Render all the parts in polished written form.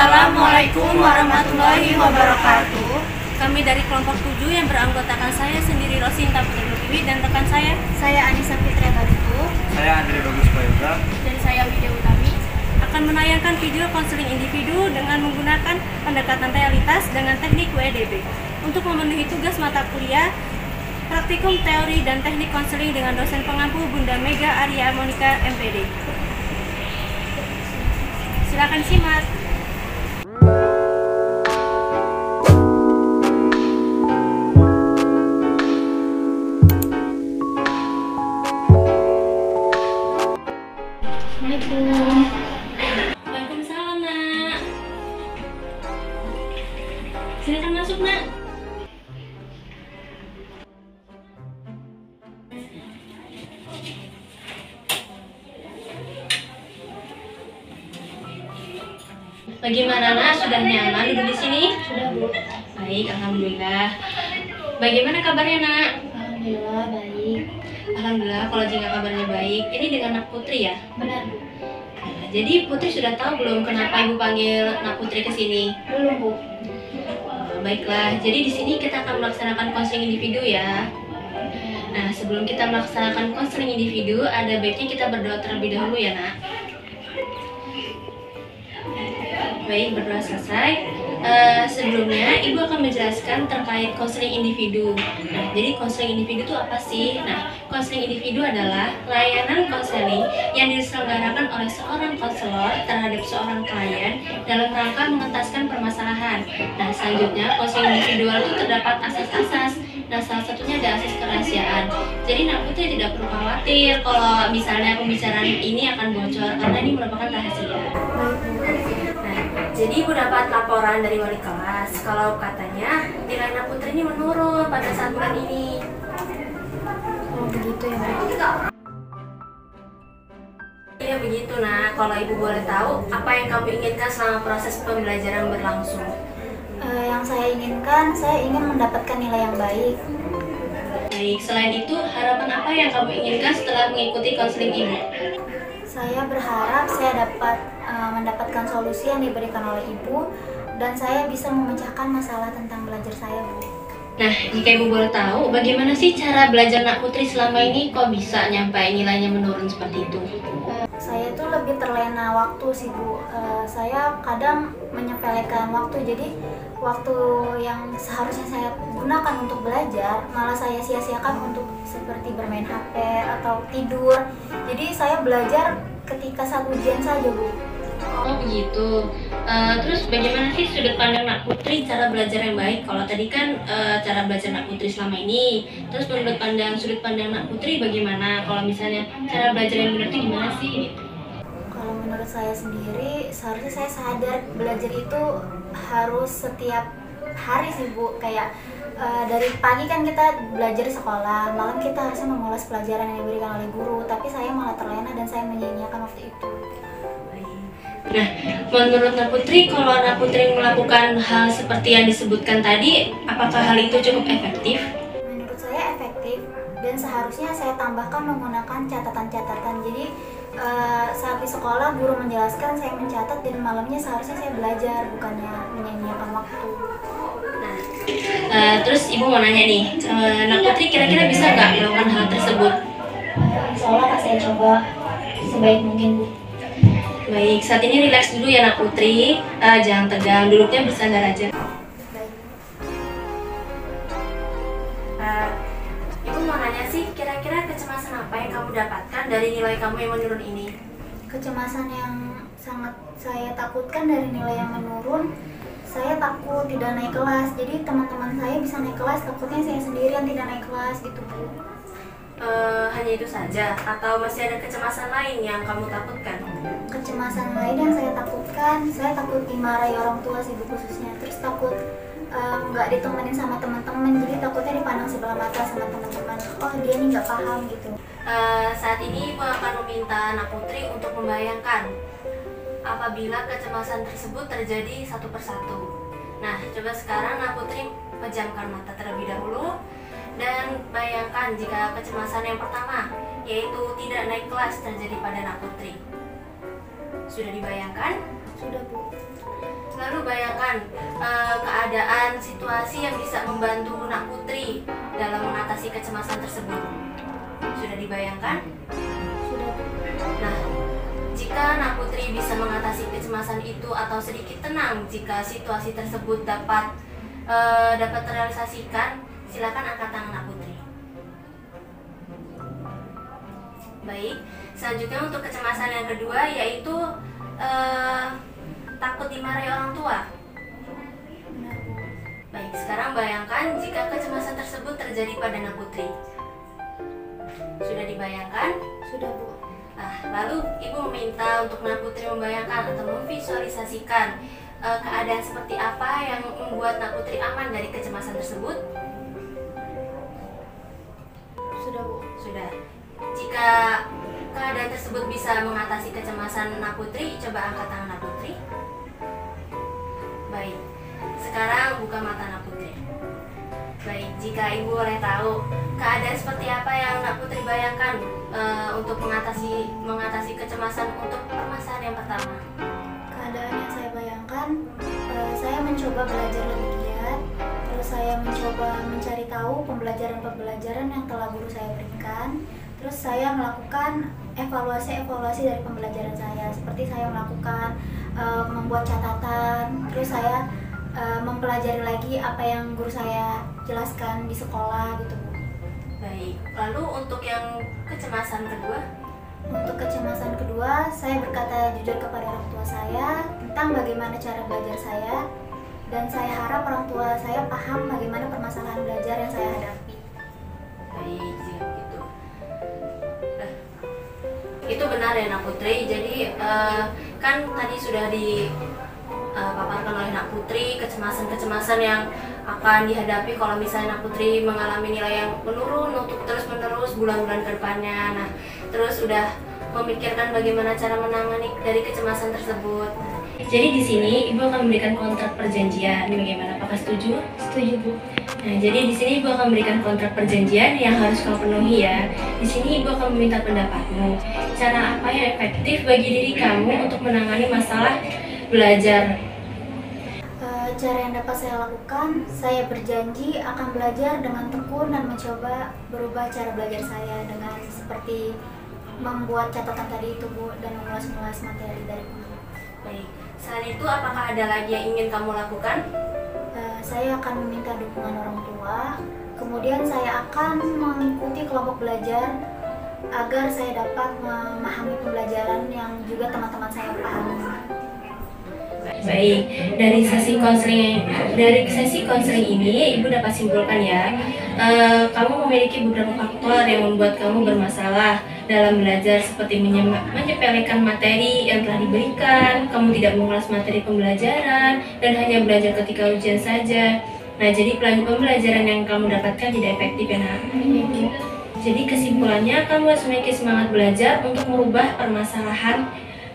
Assalamualaikum warahmatullahi wabarakatuh. Kami dari kelompok 7 yang beranggotakan saya sendiri Rosinta Putri Lukiwi dan rekan saya Anissa Fitria Balitu, saya Andri Bagus Prayoga, dan saya Widya Utami akan menayangkan video konseling individu dengan menggunakan pendekatan realitas dengan teknik WDB untuk memenuhi tugas mata kuliah praktikum teori dan teknik konseling dengan dosen pengampu Bunda Mega Arya Monika MPD. Silakan simak. Waalaikumsalam, Nak. Silakan masuk, Nak. Bagaimana, Nak? Sudah nyaman duduk di sini? Sudah, Bu. Baik, alhamdulillah. Bagaimana kabarnya, Nak? Alhamdulillah baik. Alhamdulillah kalau jika kabarnya baik. Ini dengan Nak Putri ya? Benar, Bu. Nah, jadi Putri sudah tahu belum kenapa Ibu panggil Nak Putri ke sini? Belum, Bu. Baiklah, jadi di sini kita akan melaksanakan konseling individu ya. Nah, sebelum kita melaksanakan konseling individu, ada baiknya kita berdoa terlebih dahulu ya, Nak. Baik, berdoa selesai. Sebelumnya, Ibu akan menjelaskan terkait konseling individu. Nah, jadi konseling individu itu apa sih? Nah, konseling individu adalah layanan konseling yang diselenggarakan oleh seorang konselor terhadap seorang klien dalam rangka mengentaskan permasalahan. Nah, selanjutnya konseling individual itu terdapat asas-asas. Nah, salah satunya ada asas kerahasiaan. Jadi, Nak Putri tidak perlu khawatir kalau misalnya pembicaraan ini akan bocor karena ini merupakan rahasia. Jadi Ibu dapat laporan dari wali kelas kalau katanya nilai Nak Putri ini menurun pada saat bulan ini. Oh, begitu ya, Bu. Iya begitu, Nak. Kalau Ibu boleh tahu, apa yang kamu inginkan selama proses pembelajaran berlangsung? Yang saya inginkan, saya ingin mendapatkan nilai yang baik. Baik, selain itu harapan apa yang kamu inginkan setelah mengikuti konseling Ibu? Saya berharap saya dapat mendapatkan solusi yang diberikan oleh Ibu dan saya bisa memecahkan masalah tentang belajar saya, Bu. Nah, jika Ibu boleh tahu, bagaimana sih cara belajar Nak Putri selama ini kok bisa nyampe nilainya menurun seperti itu? Saya tuh lebih terlena waktu sih, Bu. Saya kadang menyepelekan waktu, jadi waktu yang seharusnya saya gunakan untuk belajar malah saya sia-siakan untuk seperti bermain HP atau tidur. Jadi saya belajar ketika saat ujian saja, Bu. Oh begitu. Terus bagaimana sih sudut pandang Nak Putri cara belajar yang baik? Kalau tadi kan cara belajar Nak Putri selama ini. Terus menurut sudut pandang Nak Putri bagaimana? Kalau misalnya cara belajar yang benar itu gimana sih? Kalau menurut saya sendiri, seharusnya saya sadar belajar itu harus setiap hari sih, Bu. Kayak dari pagi kan kita belajar di sekolah, malam kita harusnya mengulas pelajaran yang diberikan oleh guru. Tapi saya malah terlena dan saya menyia-nyiakan waktu itu. Nah, menurut Nak Putri, kalau Nak Putri melakukan hal seperti yang disebutkan tadi, apakah hal itu cukup efektif? Menurut saya efektif dan seharusnya saya tambahkan menggunakan catatan-catatan. Jadi saat di sekolah guru menjelaskan, saya mencatat dan malamnya seharusnya saya belajar, bukannya menyia-nyiakan waktu. Terus Ibu mau nanya nih, Nak Putri kira-kira bisa nggak melakukan hal tersebut? Insya Allah akan saya coba sebaik mungkin, Bu. Baik, saat ini rileks dulu ya Nak Putri, jangan tegang, duduknya bersandar aja. Ibu mau nanya sih, kira-kira kecemasan apa yang kamu dapatkan dari nilai kamu yang menurun ini? Kecemasan yang sangat saya takutkan dari nilai yang menurun, saya takut tidak naik kelas. Jadi teman-teman saya bisa naik kelas, takutnya saya sendirian tidak naik kelas gitu, Bu. Hanya itu saja, atau masih ada kecemasan lain yang kamu takutkan? Kecemasan lain yang saya takutkan, saya takut dimarahi orang tua sih, Bu, khususnya. Terus takut nggak ditemenin sama teman-teman, jadi takutnya dipandang sebelah mata sama teman-teman. Oh, dia nih nggak paham gitu. Saat ini Ibu akan meminta Nak Putri untuk membayangkan apabila kecemasan tersebut terjadi satu persatu. Nah, coba sekarang Nak Putri pejamkan mata terlebih dahulu dan bayangkan jika kecemasan yang pertama, yaitu tidak naik kelas, terjadi pada Nak Putri. Sudah dibayangkan? Sudah, Bu. Lalu bayangkan keadaan situasi yang bisa membantu Nak Putri dalam mengatasi kecemasan tersebut. Sudah dibayangkan? Sudah. Nah, jika Nak Putri bisa mengatasi kecemasan itu atau sedikit tenang jika situasi tersebut dapat terrealisasikan, silakan angkat tangan Nak Putri. Baik, selanjutnya untuk kecemasan yang kedua yaitu takut dimarahi orang tua. Baik, sekarang bayangkan jika kecemasan tersebut terjadi pada Nak Putri. Sudah dibayangkan? Sudah, Bu. Nah, lalu Ibu meminta untuk Nak Putri membayangkan atau memvisualisasikan keadaan seperti apa yang membuat Nak Putri aman dari kecemasan tersebut. Sudah, Bu. Sudah. Jika keadaan tersebut bisa mengatasi kecemasan Nak Putri, coba angkat tangan Nak Putri. Baik. Sekarang buka mata Nak Putri. Baik, jika Ibu boleh tahu keadaan seperti apa yang Nak Putri bayangkan untuk mengatasi kecemasan untuk permasalahan yang pertama. Keadaan yang saya bayangkan, saya mencoba belajar lebih giat, terus saya mencoba mencari tahu pembelajaran yang telah guru saya berikan, terus saya melakukan evaluasi dari pembelajaran saya, seperti saya melakukan membuat catatan, terus saya mempelajari lagi apa yang guru saya jelaskan di sekolah gitu, Bu. Baik, lalu untuk yang kecemasan kedua? Untuk kecemasan kedua, saya berkata jujur kepada orang tua saya tentang bagaimana cara belajar saya, dan saya harap orang tua saya paham bagaimana permasalahan belajar yang saya hadapi. Baik, jika begitu. Nah, itu benar ya Nak Putri. Jadi kan tadi sudah dipaparkan oleh Nak Putri kecemasan-kecemasan yang akan dihadapi kalau misalnya Nak Putri mengalami nilai yang menurun untuk terus-menerus bulan-bulan ke depannya. Nah, terus udah memikirkan bagaimana cara menangani dari kecemasan tersebut. Jadi di sini Ibu akan memberikan kontrak perjanjian. Bagaimana? Apakah setuju? Setuju, Bu. Nah, jadi di sini Ibu akan memberikan kontrak perjanjian yang harus kamu penuhi ya. Di sini Ibu akan meminta pendapatmu. Cara apa yang efektif bagi diri kamu untuk menangani masalah belajar? Cara yang dapat saya lakukan, saya berjanji akan belajar dengan tekun dan mencoba berubah cara belajar saya dengan seperti membuat catatan tadi itu, Bu, dan mengulas-ngulas materi dari guru. Baik. Selain itu, apakah ada lagi yang ingin kamu lakukan? Saya akan meminta dukungan orang tua, kemudian saya akan mengikuti kelompok belajar agar saya dapat memahami pembelajaran yang juga teman-teman saya pahami. Baik, dari sesi konseling ini Ibu dapat simpulkan ya, kamu memiliki beberapa faktor yang membuat kamu bermasalah dalam belajar, seperti menyepelekan materi yang telah diberikan, kamu tidak mengulas materi pembelajaran, dan hanya belajar ketika ujian saja. Nah, jadi pembelajaran yang kamu dapatkan tidak efektif ya Nak. Jadi kesimpulannya, kamu harus memiliki semangat belajar untuk merubah permasalahan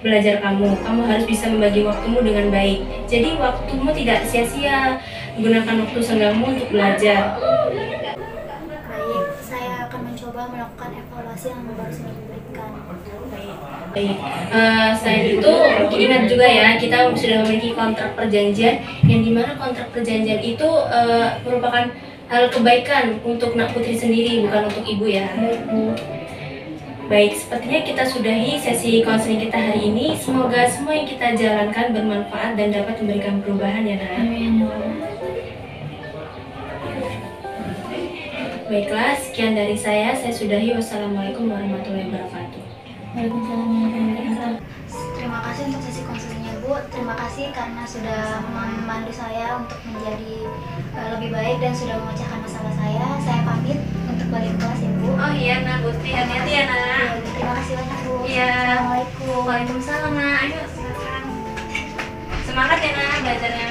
belajar kamu. Kamu harus bisa membagi waktumu dengan baik. Jadi waktumu tidak sia-sia. Gunakan waktu senggangmu untuk belajar. Baik, saya akan mencoba melakukan evaluasi yang barusan diberikan. Baik. Selain itu, ingat juga ya, kita sudah memiliki kontrak perjanjian, yang dimana kontrak perjanjian itu merupakan hal kebaikan untuk Nak Putri sendiri, bukan untuk Ibu ya. Baik, sepertinya kita sudahi sesi konseling kita hari ini. Semoga semua yang kita jalankan bermanfaat dan dapat memberikan perubahan ya Nak. Baiklah, sekian dari saya sudahi. Wassalamualaikum warahmatullahi wabarakatuh. Waalaikumsalam warahmatullahi wabarakatuh. Terima kasih untuk sesi konselingnya, Bu. Terima kasih karena sudah memandu saya untuk menjadi lebih baik dan sudah memecahkan masalah saya. Saya pamit untuk balik kelas ya, Bu. Oh iya Nak Putri, hati-hati ya Nak. Terima kasih banyak, Bu. Iya. Assalamualaikum. Waalaikumsalam Nak. Ayo silakan. Semangat ya Nak belajarnya.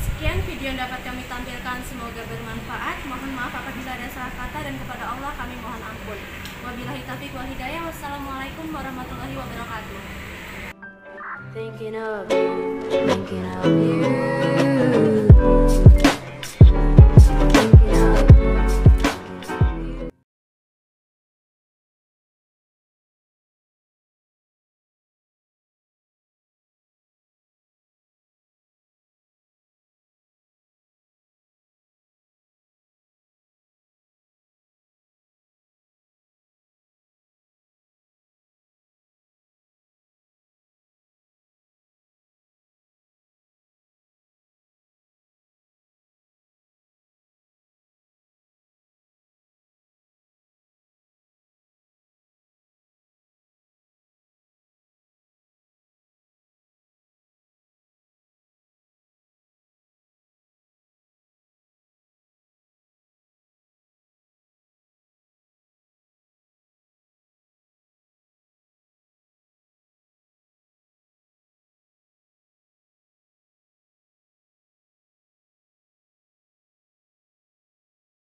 Sekian video yang dapat kami tampilkan, semoga bermanfaat. Mohon maaf apabila ada salah kata, dan kepada Allah kami mohon ampun. Wabillahi taufiq wal hidayah. Wassalamualaikum warahmatullahi wabarakatuh. Thinking of you.